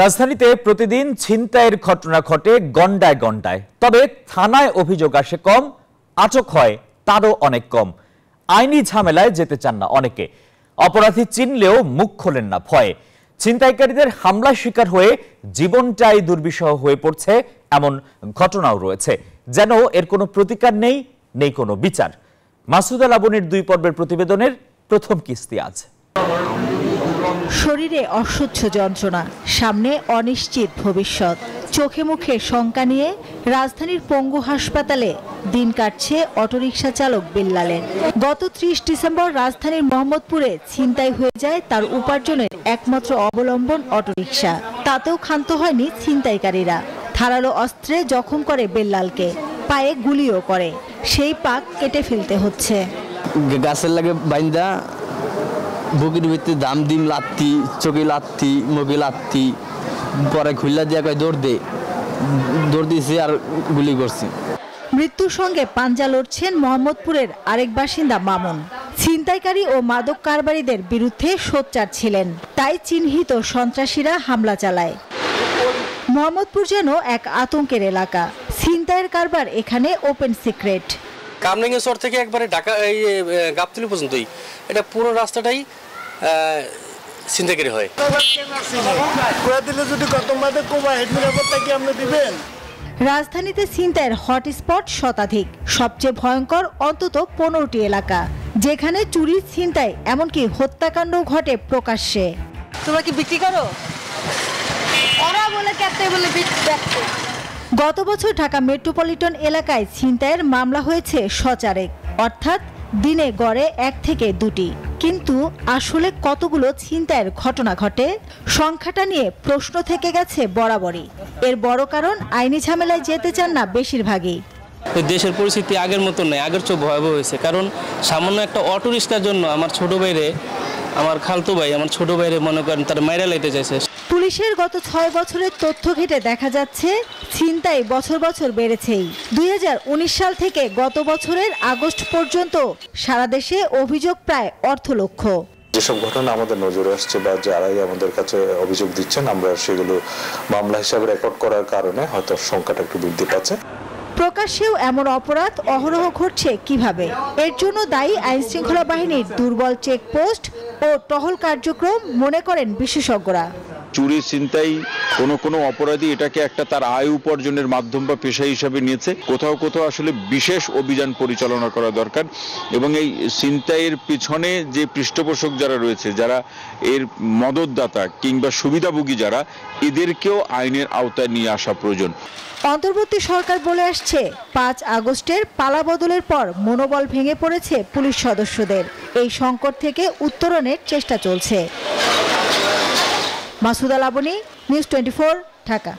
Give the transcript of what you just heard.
রাজধানীতে প্রতিদিন ছিনতাইয়ের ঘটনা ঘটে গন্ডায় গন্ডায়। তবে থানায় অভিযোগ আসে কম, আটক হয় তারও অনেক কম। আইনি ঝামেলায় যেতে চান না অনেকে, অপরাধী চিনলেও মুখ খোলেন না ভয়ে। ছিনতাইকারীদের হামলার শিকার হয়ে জীবনটাই দুর্বিষহ হয়ে পড়ছে, এমন ঘটনাও রয়েছে। যেন এর কোনো প্রতিকার নেই, নেই কোনো বিচার। মাসুদা লাবণীর 2 পর্বের প্রতিবেদনের প্রথম কিস্তি আজ। শরীরে অসহ্য যন্ত্রণা, সামনে অনিশ্চিত ভবিষ্যৎ, চোখে মুখে শঙ্কা নিয়ে রাজধানীর পঙ্গু হাসপাতালে দিন কাটছে অটোরিকশা চালক বিল্লালের। গত 30 ডিসেম্বর রাজধানীর মোহাম্মদপুরে ছিনতাই হয়ে যায় তার উপার্জনের একমাত্র অবলম্বন অটোরিকশা। তাতেও ক্ষান্ত হয়নি ছিনতাইকারীরা, ধারালো অস্ত্রে জখম করে বিল্লালকে, পায়ে গুলিও করে। সেই পাক কেটে ফেলতে হচ্ছে। গাছের লাগে বাইন্দা বুকের ভিতরে দাম দিম লাত্তি, চোখে লাত্তি, মুখে লাত্তি, পরে খুল্লা দিয়ে কয় দৌড় দিয়েছে আর গুলি করছে। মৃত্যুর সঙ্গে পাঞ্জা লড়ছেন মোহাম্মদপুরের আরেক বাসিন্দা মামুন। ছিনতাইকারী ও মাদক কারবারিদের বিরুদ্ধে সোচ্চার ছিলেন, তাই চিহ্নিত সন্ত্রাসীরা হামলা চালায়। মোহাম্মদপুর যেন এক আতঙ্কের এলাকা। ছিনতাইয়ের কারবার এখানে ওপেন সিক্রেট। কামরাঙ্গীরচর থেকে একবারে ঢাকা এই গাবতলী পর্যন্তই এটা পুরো রাস্তাটাই ছিনতাইকারী হয়। রাজধানীতে ছিনতাইয়ের হটস্পট শতাধিক, সবচেয়ে ভয়ঙ্কর অন্তত 15টি এলাকা, যেখানে চুরি, ছিনতাই এমনকি হত্যাকাণ্ড ঘটে প্রকাশ্যে। তোমরা কি বিক্রি করো? ওরা বলে কেটে বলে দেখো। গত বছর ঢাকা মেট্রোপলিটন এলাকায় ছিনতাইয়ের মামলা হয়েছে সচারেক, অর্থাৎ দিনে গড়ে 1 থেকে 2টি। কিন্তু আসলে কতগুলো ছিনতাইয়ের ঘটনা ঘটে, সংখ্যাটা নিয়ে প্রশ্ন থেকে গেছে বরাবরই। এর বড় কারণ আইনি ঝামেলায় যেতে চান না বেশিরভাগই। দেশের পরিস্থিতি আগের মতো নয়, আগের চেয়ে ভয়াবহ হয়েছে। কারণ সামান্য একটা অটো রিক্সার জন্য আমার ছোট ভাইরে, আমার খালতো ভাই, আমার ছোট ভাইরে মনে করেন তার মাইরা লাইতে চাইছে। পুলিশের গত 6 বছরের তথ্য ঘেটে দেখা যাচ্ছে ছিনতাই বছর বছর বেড়েছেই। 2019 সাল থেকে গত বছরের আগস্ট পর্যন্ত সারা দেশে অভিযোগ প্রায় 1.5 লক্ষ। যেসব ঘটনা আমাদের নজরে আসছে বা যারাই আমাদের কাছে অভিযোগ দিচ্ছেন, আমরা সেগুলো মামলা হিসাবে রেকর্ড করার কারণে হয়তো সংখ্যাটা একটু বৃদ্ধি পাচ্ছে। প্রকাশ্যেও এমন অপরাধ অহরহ ঘটছে কিভাবে? এর জন্য দায়ী আইনশৃঙ্খলা বাহিনীর দুর্বল চেকপোস্ট ও টহল কার্যক্রম মনে করেন বিশেষজ্ঞরা। চুরি, ছিনতাই কোনো অপরাধী এটাকে একটা তার আয় উপার্জনের মাধ্যম বা পেশা হিসাবে নিয়েছে। কোথাও কোথাও আসলে বিশেষ অভিযান পরিচালনা করা দরকার এবং এই ছিনতাইয়ের পিছনে যে পৃষ্ঠপোষক যারা রয়েছে, যারা এর মদতদাতা কিংবা সুবিধাভোগী যারা, এদেরকেও আইনের আওতায় নিয়ে আসা প্রয়োজন। অন্তর্বর্তী সরকার বলে আসছে 5 আগস্টের পালাবদলের পর মনোবল ভেঙে পড়েছে পুলিশ সদস্যদের। এই সংকট থেকে উত্তরণের চেষ্টা চলছে। মাসুদা লাবণী, নিউজ 24, ঢাকা।